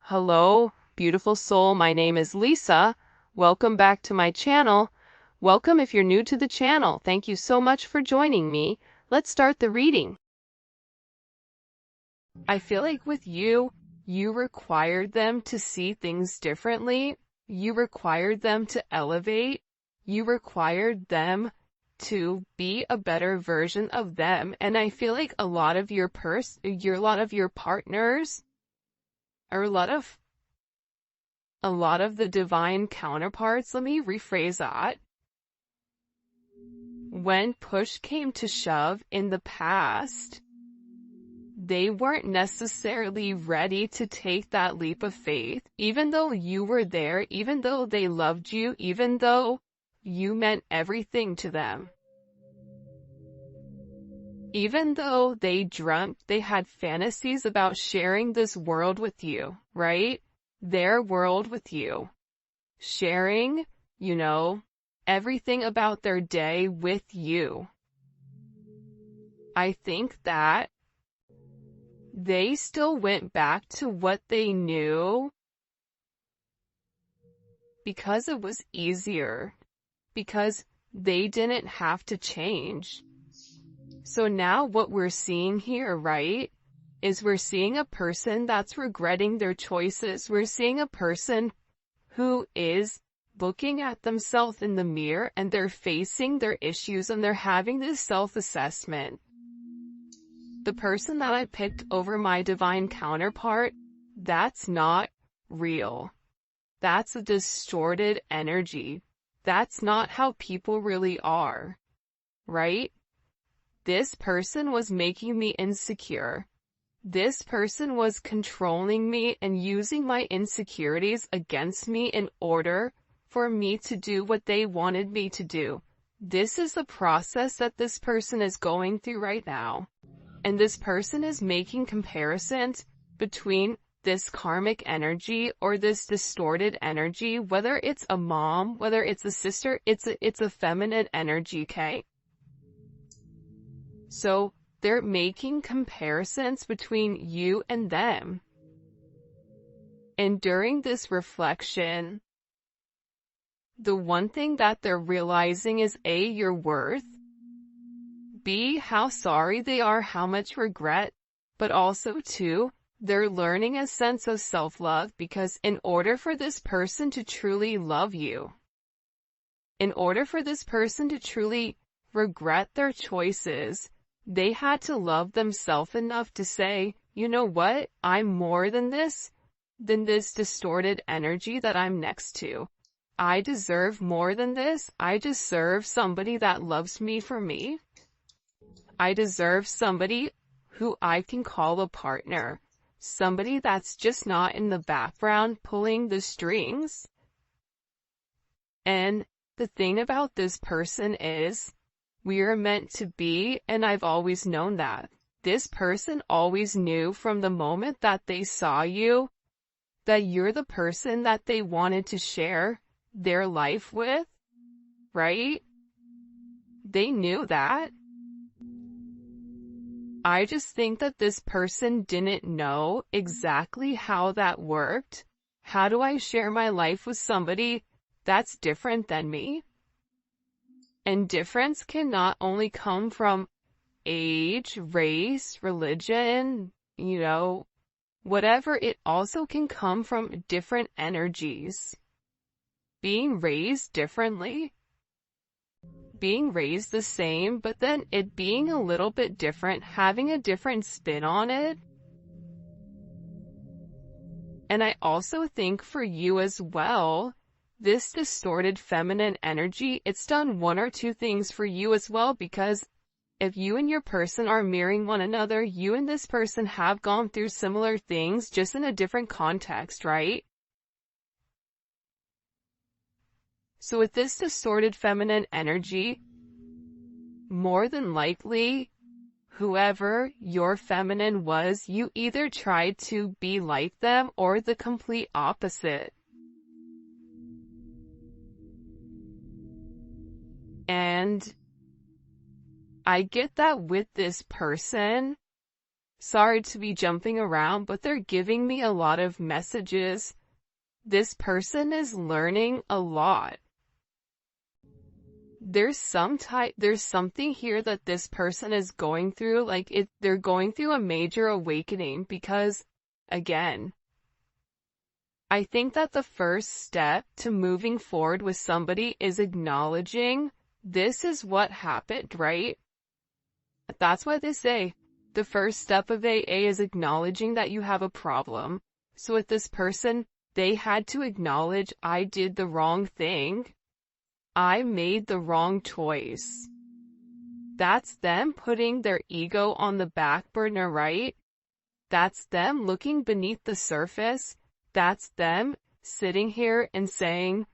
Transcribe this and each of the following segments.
Hello, beautiful soul. My name is Lisa. Welcome back to my channel. Welcome if you're new to the channel. Thank you so much for joining me. Let's start the reading. I feel like with you required them to see things differently. You required them to elevate. You required them to be a better version of them. And I feel like a lot of your partners, or a lot of the divine counterparts, let me rephrase that. When push came to shove in the past, they weren't necessarily ready to take that leap of faith, even though you were there, even though they loved you, even though you meant everything to them. Even though they dreamt, they had fantasies about sharing this world with you, right? Their world with you. Sharing, everything about their day with you. I think that they still went back to what they knew because it was easier, because they didn't have to change. So now what we're seeing here, right, is we're seeing a person that's regretting their choices. We're seeing a person who is looking at themselves in the mirror and they're facing their issues and they're having this self-assessment. The person that I picked over my divine counterpart, that's not real. That's a distorted energy. That's not how people really are, right? This person was making me insecure. This person was controlling me and using my insecurities against me in order for me to do what they wanted me to do. This is the process that this person is going through right now. And this person is making comparisons between this karmic energy or this distorted energy, whether it's a mom, whether it's a sister, it's a feminine energy, okay? So they're making comparisons between you and them. And during this reflection, the one thing that they're realizing is A, your worth, B, how sorry they are, how much regret, but also 2, they're learning a sense of self-love, because in order for this person to truly love you, in order for this person to truly regret their choices, they had to love themselves enough to say, you know what, I'm more than this distorted energy that I'm next to. I deserve more than this. I deserve somebody that loves me for me. I deserve somebody who I can call a partner. Somebody that's just not in the background pulling the strings. And the thing about this person is, we are meant to be, and I've always known that. This person always knew from the moment that they saw you that you're the person that they wanted to share their life with, right? They knew that. I just think that this person didn't know exactly how that worked. How do I share my life with somebody that's different than me? And difference can not only come from age, race, religion, whatever, it also can come from different energies. Being raised differently, being raised the same, but then it being a little bit different, having a different spin on it. And I also think for you as well, this distorted feminine energy, it's done one or two things for you as well, because if you and your person are mirroring one another, you and this person have gone through similar things, just in a different context, right? So with this distorted feminine energy, more than likely, whoever your feminine was, you either tried to be like them or the complete opposite. And I get that with this person, Sorry to be jumping around, but they're giving me a lot of messages. This person is learning a lot. There's something here that this person is going through, they're going through a major awakening because, again, I think that the first step to moving forward with somebody is acknowledging this is what happened, right? That's why they say the first step of AA is acknowledging that you have a problem. So with this person, they had to acknowledge, I did the wrong thing. I made the wrong choice. That's them putting their ego on the back burner, right? That's them looking beneath the surface. That's them sitting here and saying,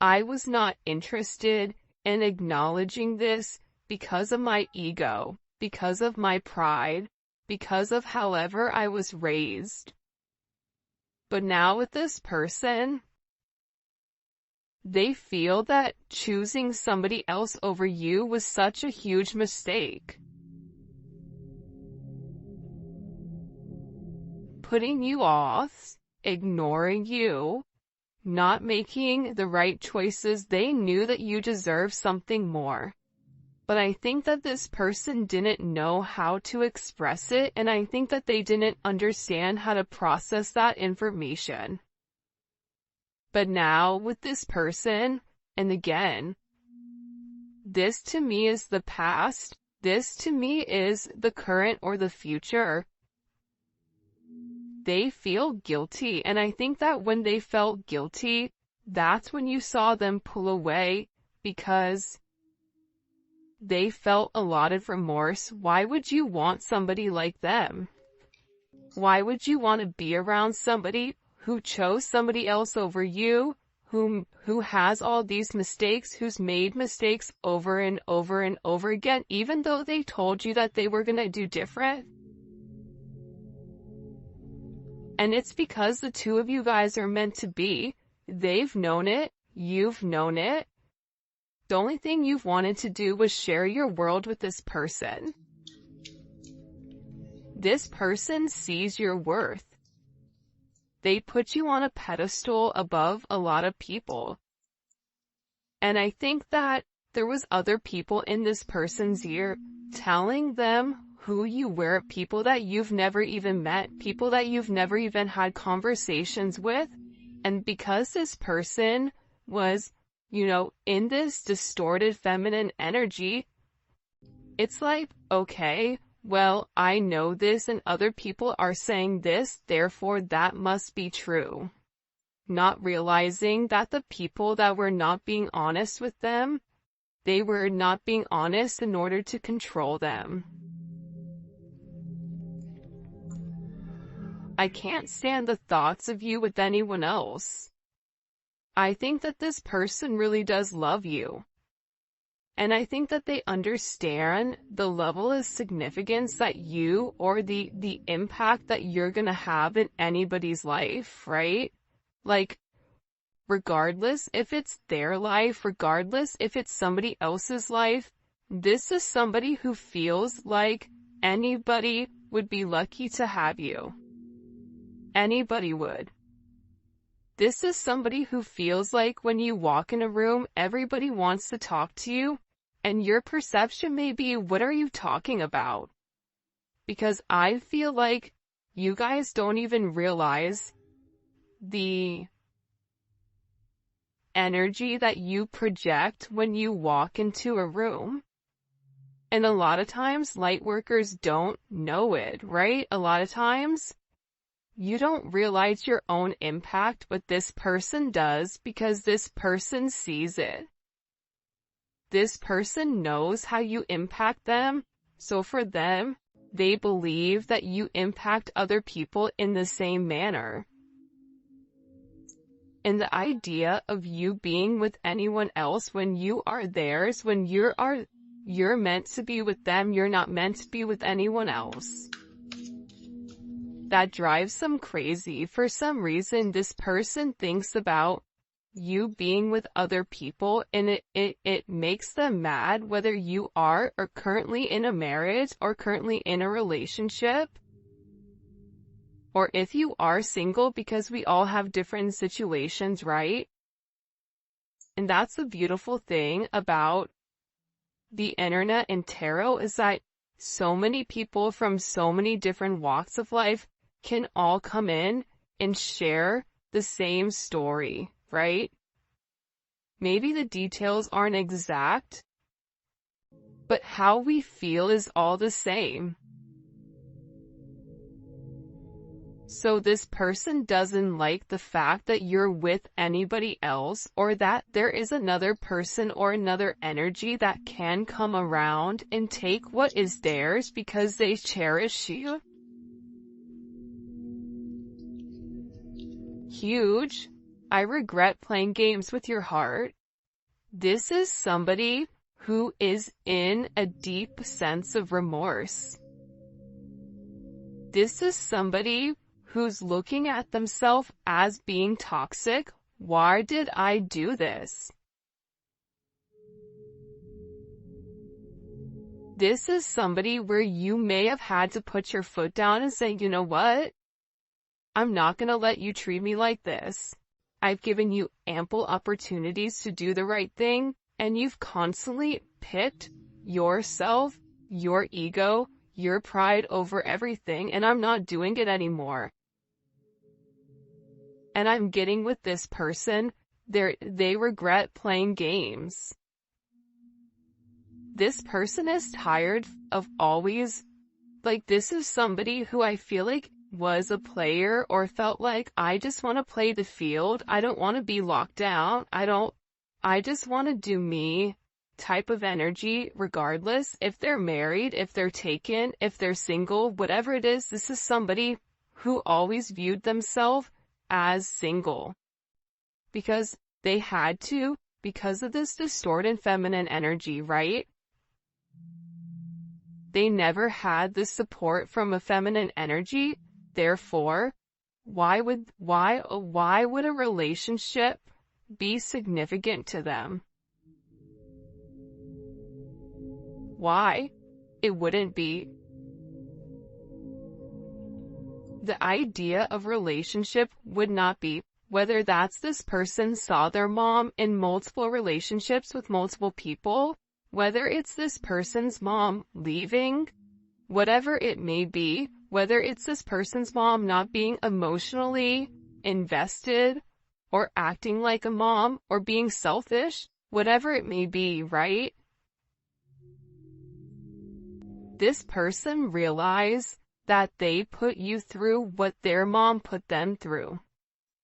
I was not interested in acknowledging this because of my ego, because of my pride, because of however I was raised. But now with this person, they feel that choosing somebody else over you was such a huge mistake. Putting you off, ignoring you, not making the right choices. They knew that you deserve something more. But I think that this person didn't know how to express it, and I think that they didn't understand how to process that information. But now with this person, and again, this to me is the past, this to me is the current or the future. They feel guilty, and I think that when they felt guilty, that's when you saw them pull away, because they felt a lot of remorse. Why would you want somebody like them? Why would you want to be around somebody who chose somebody else over you, who has all these mistakes, who's made mistakes over and over and over again, even though they told you that they were going to do different? And it's because the two of you guys are meant to be. They've known it. You've known it. The only thing you've wanted to do was share your world with this person. This person sees your worth. They put you on a pedestal above a lot of people. And I think that there was other people in this person's ear telling them who you were, people that you've never even met, people that you've never even had conversations with. And because this person was, in this distorted feminine energy, it's like, okay, well, I know this and other people are saying this, therefore that must be true. Not realizing that the people that were not being honest with them, they were not being honest in order to control them. I can't stand the thoughts of you with anyone else. I think that this person really does love you. And I think that they understand the level of significance that you, or the impact that you're gonna have in anybody's life, right? Regardless if it's their life, regardless if it's somebody else's life, this is somebody who feels like anybody would be lucky to have you. Anybody would. This is somebody who feels like when you walk in a room, everybody wants to talk to you, and your perception may be, what are you talking about? Because I feel like you guys don't even realize the energy that you project when you walk into a room. And a lot of times, light workers don't know it, right? A lot of times, you don't realize your own impact, but this person does, because this person sees it. This person knows how you impact them, so for them, they believe that you impact other people in the same manner. And the idea of you being with anyone else when you are theirs, when you're meant to be with them, you're not meant to be with anyone else. That drives them crazy. For some reason, this person thinks about you being with other people, and it makes them mad whether you are or currently in a marriage or currently in a relationship, or if you are single, because we all have different situations, right? And that's the beautiful thing about the internet and tarot, is that so many people from so many different walks of life can all come in and share the same story, right? Maybe the details aren't exact, but how we feel is all the same. So this person doesn't like the fact that you're with anybody else, or that there is another person or another energy that can come around and take what is theirs because they cherish you. Huge. I regret playing games with your heart. This is somebody who is in a deep sense of remorse. This is somebody who's looking at themselves as being toxic. Why did I do this? This is somebody where you may have had to put your foot down and say, you know what? I'm not going to let you treat me like this. I've given you ample opportunities to do the right thing, and you've constantly picked yourself, your ego, your pride over everything, and I'm not doing it anymore. And I'm getting with this person, they regret playing games. This person is tired of always, this is somebody who I feel like was a player, or felt like, I just want to play the field, I don't want to be locked down, I just want to do me type of energy, regardless if they're married, if they're taken, if they're single, whatever it is. This is somebody who always viewed themselves as single because they had to, because of this distorted feminine energy, right? They never had the support from a feminine energy. Therefore, why would a relationship be significant to them? Why? It wouldn't be. The idea of relationship would not be, whether that's this person saw their mom in multiple relationships with multiple people, whether it's this person's mom leaving, whatever it may be, whether it's this person's mom not being emotionally invested or acting like a mom or being selfish, whatever it may be, right? This person realized that they put you through what their mom put them through.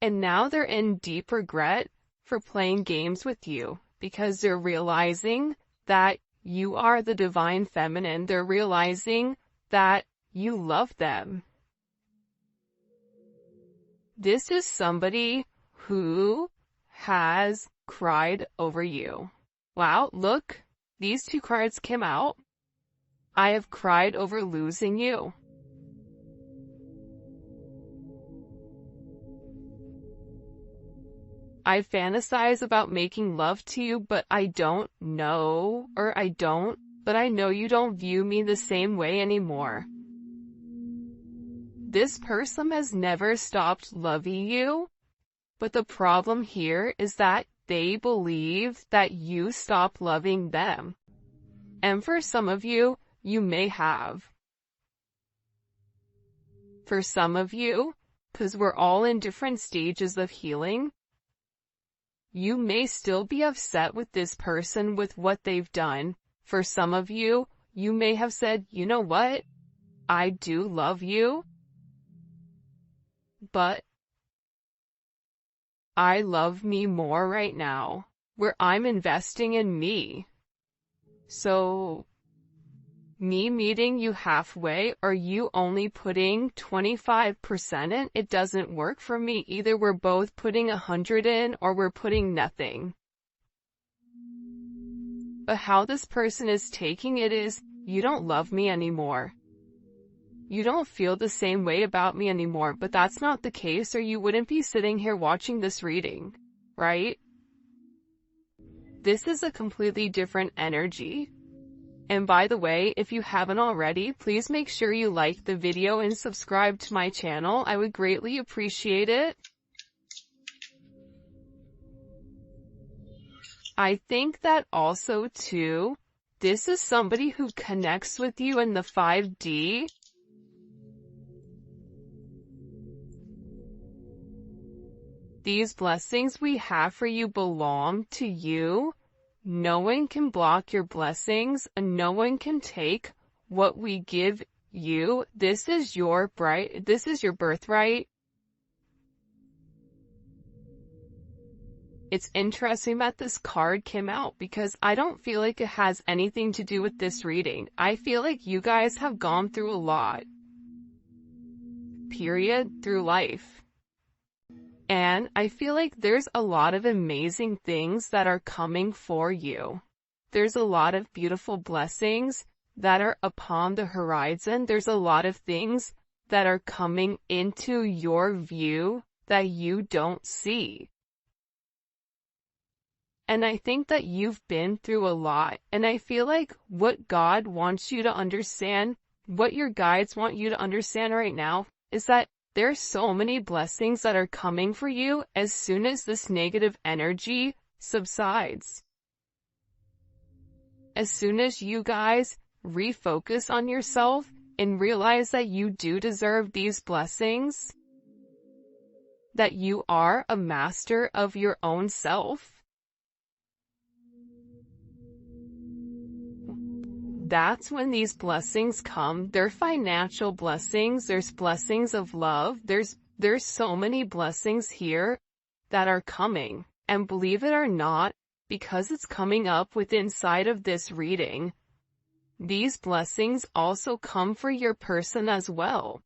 And now they're in deep regret for playing games with you, because they're realizing that you are the divine feminine. They're realizing that you love them. This is somebody who has cried over you. Wow, look, these two cards came out. I have cried over losing you. I fantasize about making love to you, but I know you don't view me the same way anymore. This person has never stopped loving you, but the problem here is that they believe that you stopped loving them. And for some of you, you may have. For some of you, because we're all in different stages of healing, you may still be upset with this person with what they've done. For some of you, you may have said, you know what? I do love you, but I love me more right now, where I'm investing in me. So, me meeting you halfway, or you only putting 25% in, it doesn't work for me. Either we're both putting 100 in, or we're putting nothing. But how this person is taking it is, you don't love me anymore. You don't feel the same way about me anymore, but that's not the case, or you wouldn't be sitting here watching this reading, right? This is a completely different energy. And by the way, if you haven't already, please make sure you like the video and subscribe to my channel. I would greatly appreciate it. I think that also too, this is somebody who connects with you in the 5D. These blessings we have for you belong to you. No one can block your blessings, and no one can take what we give you. This is your birthright. It's interesting that this card came out because I don't feel like it has anything to do with this reading. I feel like you guys have gone through a lot, period, through life. And I feel like there's a lot of amazing things that are coming for you. There's a lot of beautiful blessings that are upon the horizon. There's a lot of things that are coming into your view that you don't see. And I think that you've been through a lot. And I feel like what God wants you to understand, what your guides want you to understand right now, is that there's so many blessings that are coming for you as soon as this negative energy subsides. As soon as you guys refocus on yourself and realize that you do deserve these blessings, that you are a master of your own self, that's when these blessings come. They're financial blessings. There's blessings of love. There's so many blessings here that are coming. And believe it or not, because it's coming up with inside of this reading, these blessings also come for your person as well.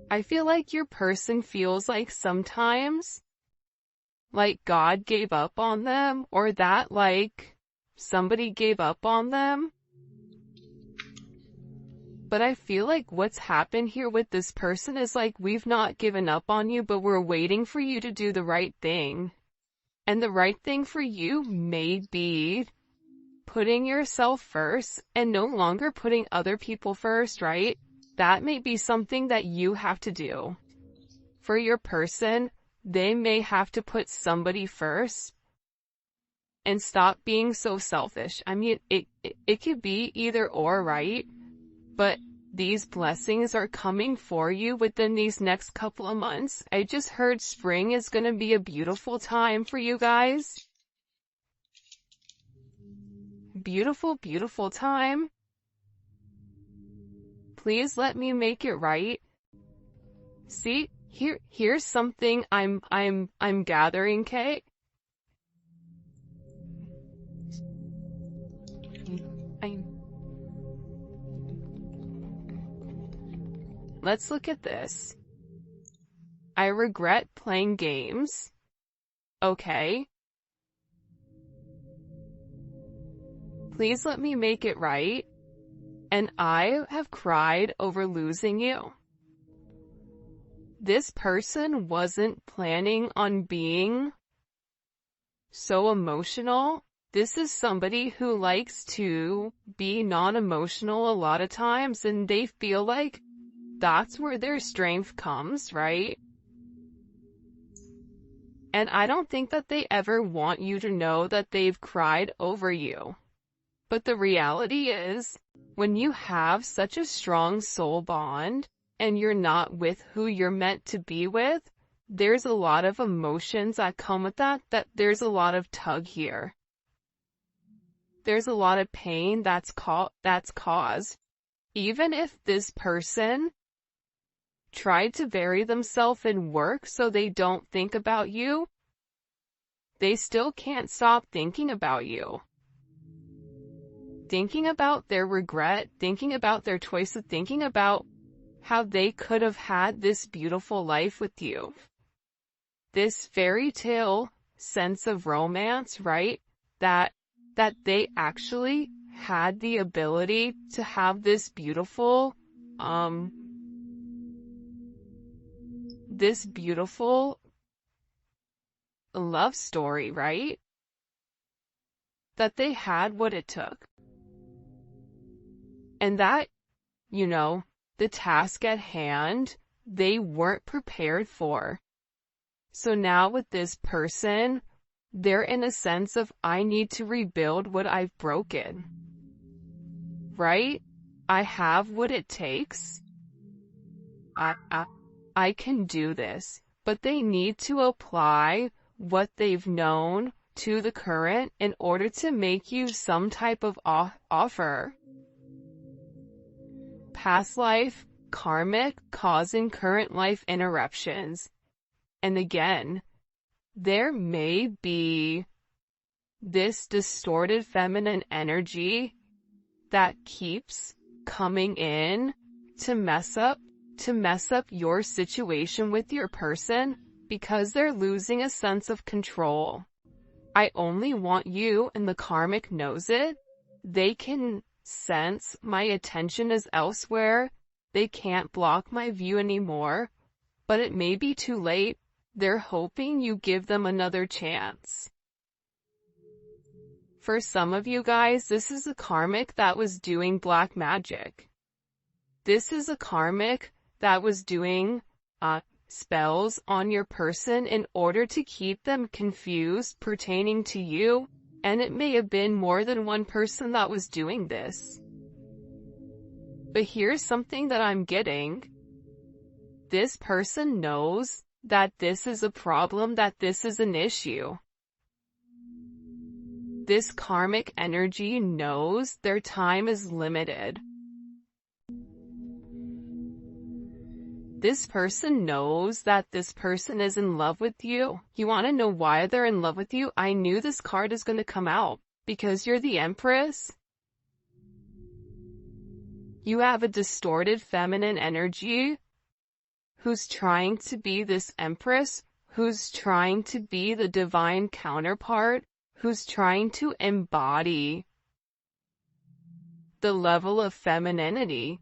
I feel like your person feels like sometimes like God gave up on them, or that like somebody gave up on them. But I feel like what's happened here with this person is like, we've not given up on you, but we're waiting for you to do the right thing. And the right thing for you may be putting yourself first and no longer putting other people first, right? That may be something that you have to do. For your person, they may have to put somebody first and stop being so selfish. I mean, it could be either or, right? But these blessings are coming for you within these next couple of months. I just heard spring is going to be a beautiful time for you guys. Beautiful, beautiful time. Please let me make it right. See, here's something I'm gathering, Kate. Let's look at this. I regret playing games. Okay. Please let me make it right. And I have cried over losing you. This person wasn't planning on being so emotional. This is somebody who likes to be non-emotional a lot of times, and they feel like that's where their strength comes, right? And I don't think that they ever want you to know that they've cried over you. But the reality is, when you have such a strong soul bond, and you're not with who you're meant to be with, there's a lot of emotions that come with that there's a lot of tug here. There's a lot of pain that's caused. Even if this person tried to bury themselves in work so they don't think about you, they still can't stop thinking about you. Thinking about their regret, thinking about their choices, thinking about how they could have had this beautiful life with you. This fairy tale sense of romance, right? That they actually had the ability to have this beautiful love story, right? That they had what it took. And that, the task at hand, they weren't prepared for. So now with this person, they're in a sense of, I need to rebuild what I've broken. Right? I have what it takes. I can do this. But they need to apply what they've known to the current in order to make you some type of offer. Past life, karmic, causing current life interruptions. And again, there may be this distorted feminine energy that keeps coming in to mess up your situation with your person because they're losing a sense of control. I only want you, and the karmic knows it. They can sense my attention is elsewhere. They can't block my view anymore, but it may be too late. They're hoping you give them another chance. For some of you guys, this is a karmic that was doing black magic. This is a karmic that was doing spells on your person in order to keep them confused pertaining to you, and it may have been more than one person that was doing this. But here's something that I'm getting. This person knows that this is a problem, that this is an issue. This karmic energy knows their time is limited. This person knows that this person is in love with you. You want to know why they're in love with you? I knew this card is going to come out because you're the Empress. You have a distorted feminine energy who's trying to be this Empress, who's trying to be the divine counterpart, who's trying to embody the level of femininity.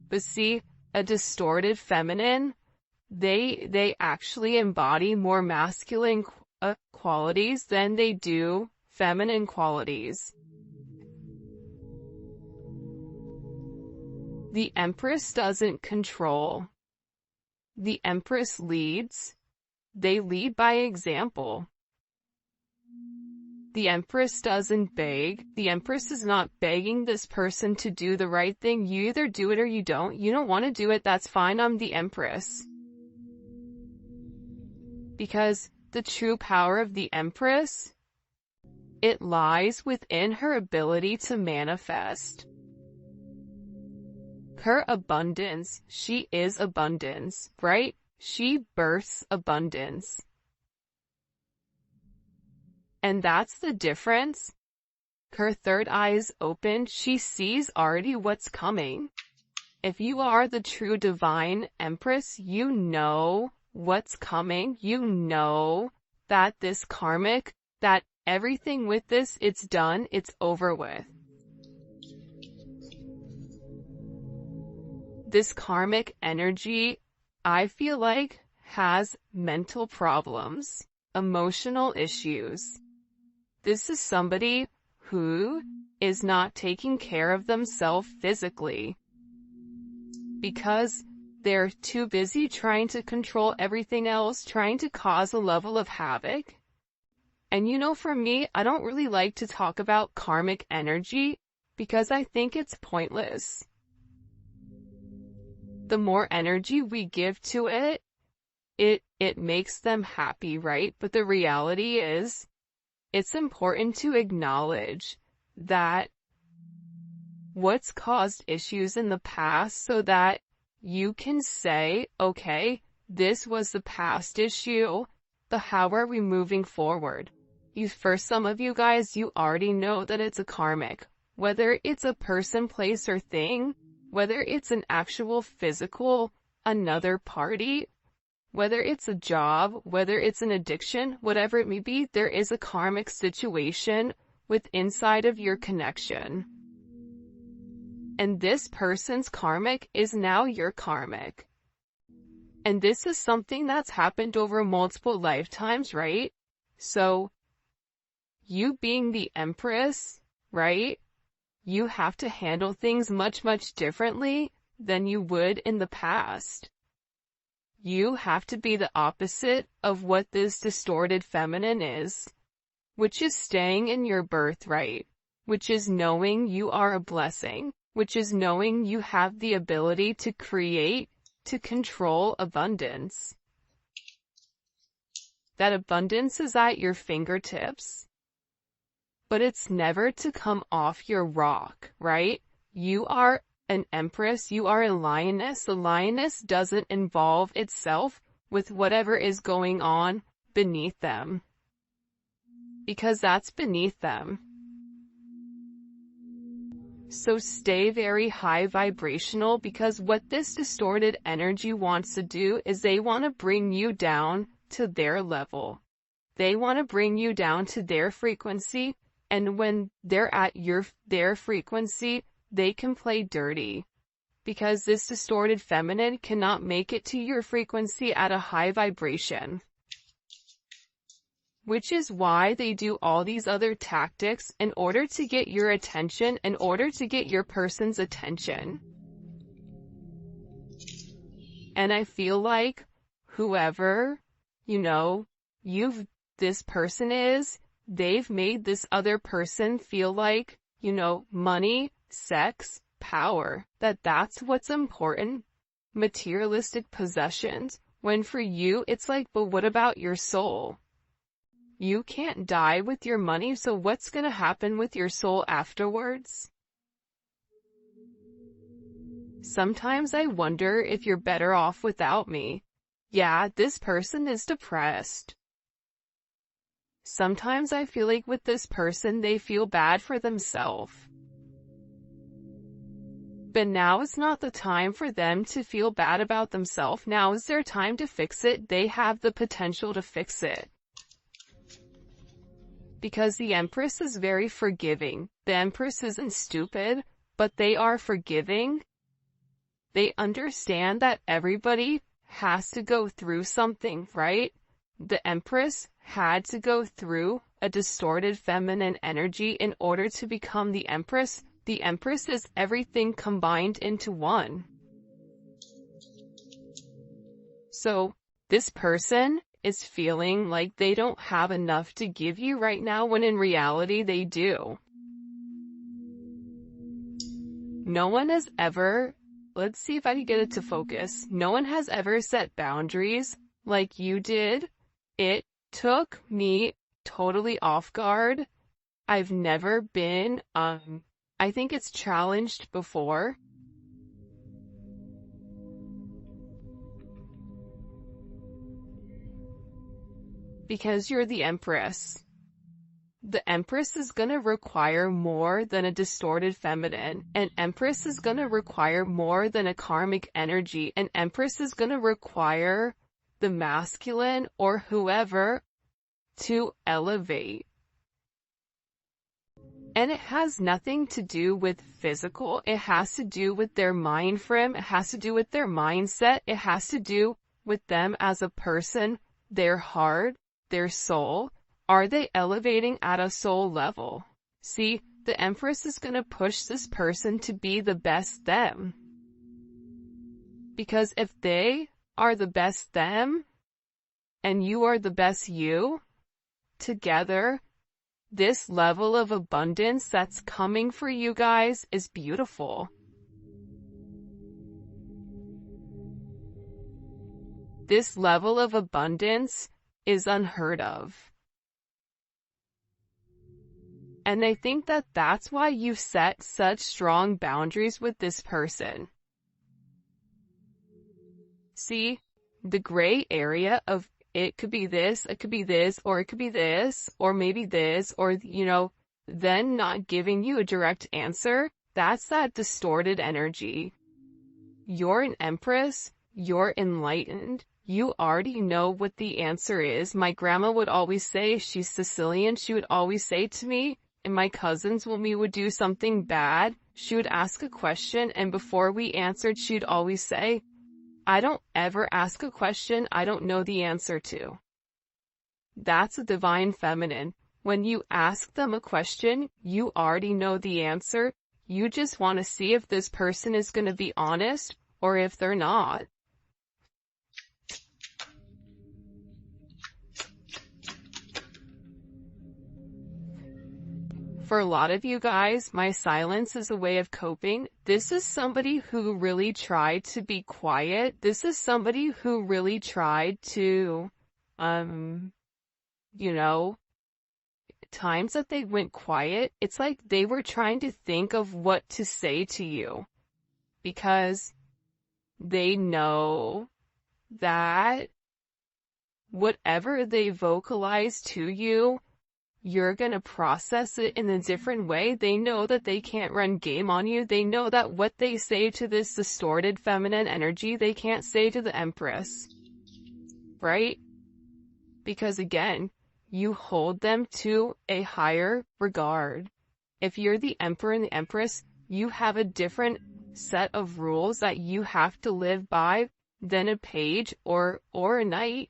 But see, a distorted feminine, they actually embody more masculine qualities than they do feminine qualities. The Empress doesn't control. The Empress leads. They lead by example. The Empress doesn't beg. The Empress is not begging this person to do the right thing. You either do it or you don't. You don't want to do it, that's fine. I'm the Empress. Because the true power of the Empress, it lies within her ability to manifest. Her abundance, she is abundance, right? She births abundance. And that's the difference. Her third eye is open. She sees already what's coming. If you are the true divine Empress, you know what's coming. You know that this karmic, that everything with this, it's done, it's over with. This karmic energy, I feel like, has mental problems, emotional issues. This is somebody who is not taking care of themselves physically because they're too busy trying to control everything else, trying to cause a level of havoc. And for me, I don't really like to talk about karmic energy because I think it's pointless. The more energy we give to it, it makes them happy, right? But the reality is, it's important to acknowledge that what's caused issues in the past so that you can say, okay, this was the past issue, how are we moving forward? For some of you guys, you already know that it's a karmic. Whether it's a person, place, or thing, whether it's an actual physical, another party, whether it's a job, whether it's an addiction, whatever it may be, there is a karmic situation with inside of your connection. And this person's karmic is now your karmic. And this is something that's happened over multiple lifetimes, right? So, you being the Empress, right? You have to handle things much, much differently than you would in the past. You have to be the opposite of what this distorted feminine is, which is staying in your birthright, which is knowing you are a blessing, which is knowing you have the ability to create, to control abundance. That abundance is at your fingertips, but it's never to come off your rock, right? You are an empress, you are a lioness. The lioness doesn't involve itself with whatever is going on beneath them, because that's beneath them. So stay very high vibrational, because what this distorted energy wants to do is they want to bring you down to their level. They want to bring you down to their frequency, and when they're at their frequency, they can play dirty, because this distorted feminine cannot make it to your frequency at a high vibration. Which is why they do all these other tactics in order to get your attention, in order to get your person's attention. And I feel like whoever, this person is, they've made this other person feel like, money, sex, power, that's what's important, materialistic possessions, when for you it's like, but what about your soul? You can't die with your money, so what's gonna happen with your soul afterwards? Sometimes I wonder if you're better off without me. Yeah, this person is depressed. Sometimes I feel like with this person they feel bad for themselves. But now is not the time for them to feel bad about themselves. Now is their time to fix it. They have the potential to fix it. Because the Empress is very forgiving. The Empress isn't stupid, but they are forgiving. They understand that everybody has to go through something, right? The Empress had to go through a distorted feminine energy in order to become the Empress. The Empress is everything combined into one. So, this person is feeling like they don't have enough to give you right now, when in reality they do. No one has ever, let's see if I can get it to focus. No one has ever set boundaries like you did. It took me totally off guard. I've never been, I think it's challenged before. Because you're the Empress. The Empress is gonna require more than a distorted feminine. An Empress is gonna require more than a karmic energy. An Empress is gonna require the masculine or whoever to elevate. And it has nothing to do with physical. It has to do with their mind frame. It has to do with their mindset. It has to do with them as a person, their heart, their soul. Are they elevating at a soul level? See, the Empress is going to push this person to be the best them. Because if they are the best them, and you are the best you, together, this level of abundance that's coming for you guys is beautiful. This level of abundance is unheard of. And I think that that's why you've set such strong boundaries with this person. See, the gray area of it could be this, it could be this, or it could be this, or maybe this, or, then not giving you a direct answer, that's that distorted energy. You're an Empress, you're enlightened, you already know what the answer is. My grandma would always say, she's Sicilian, she would always say to me, and my cousins, when we would do something bad, she would ask a question, and before we answered, she'd always say, I don't ever ask a question I don't know the answer to. That's a divine feminine. When you ask them a question, you already know the answer. You just want to see if this person is going to be honest or if they're not. For a lot of you guys, my silence is a way of coping. This is somebody who really tried to be quiet. This is somebody who really tried to, times that they went quiet, it's like they were trying to think of what to say to you. Because they know that whatever they vocalize to you, you're gonna process it in a different way. They know that they can't run game on you. They know that what they say to this distorted feminine energy, they can't say to the Empress. Right? Because again, you hold them to a higher regard. If you're the Emperor and the Empress, you have a different set of rules that you have to live by than a page or a knight.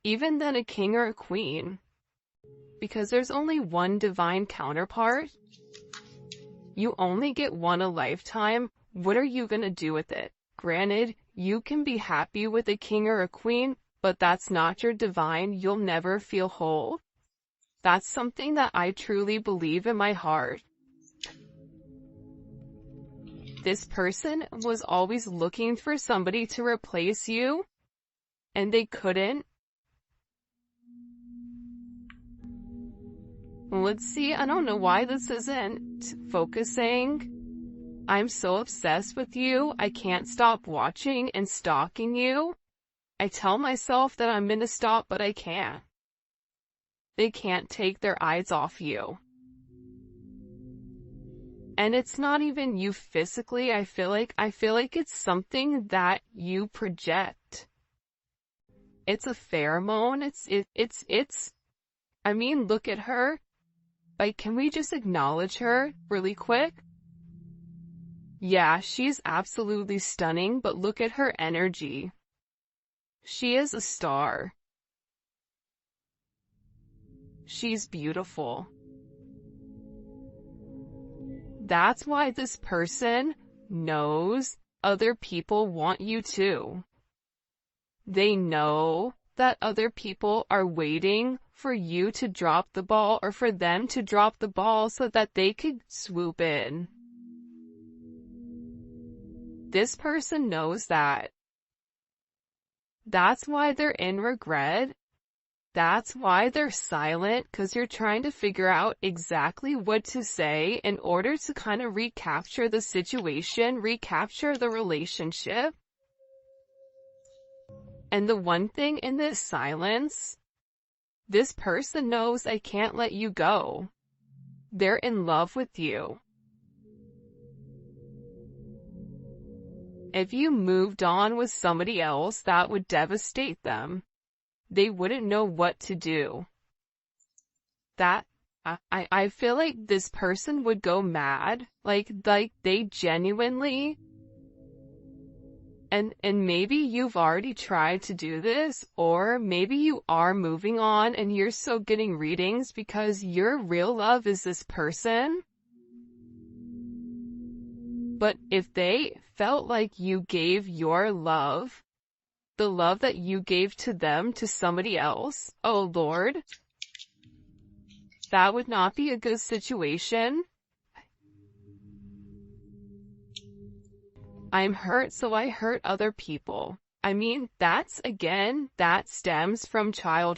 Even than a king or a queen. Because there's only one divine counterpart. You only get one a lifetime. What are you gonna do with it? Granted, you can be happy with a king or a queen, but that's not your divine. You'll never feel whole. That's something that I truly believe in my heart. This person was always looking for somebody to replace you, and they couldn't. Let's see, I don't know why this isn't focusing. I'm so obsessed with you, I can't stop watching and stalking you. I tell myself that I'm gonna stop, but I can't. They can't take their eyes off you. And it's not even you physically, I feel like it's something that you project. It's a pheromone, I mean, look at her. Like, can we just acknowledge her really quick? Yeah, she's absolutely stunning, but look at her energy. She is a star. She's beautiful. That's why this person knows other people want you too. They know that other people are waiting for you to drop the ball or for them to drop the ball so that they could swoop in. This person knows that. That's why they're in regret. That's why they're silent, because you're trying to figure out exactly what to say in order to kind of recapture the situation, recapture the relationship. And the one thing in this silence, this person knows I can't let you go. They're in love with you. If you moved on with somebody else, that would devastate them. They wouldn't know what to do. I feel like this person would go mad. Like they genuinely. And maybe you've already tried to do this, or maybe you are moving on and you're still getting readings because your real love is this person. But if they felt like you gave your love, the love that you gave to them, to somebody else, oh Lord, that would not be a good situation. I'm hurt, so I hurt other people. I mean, that stems from childhood.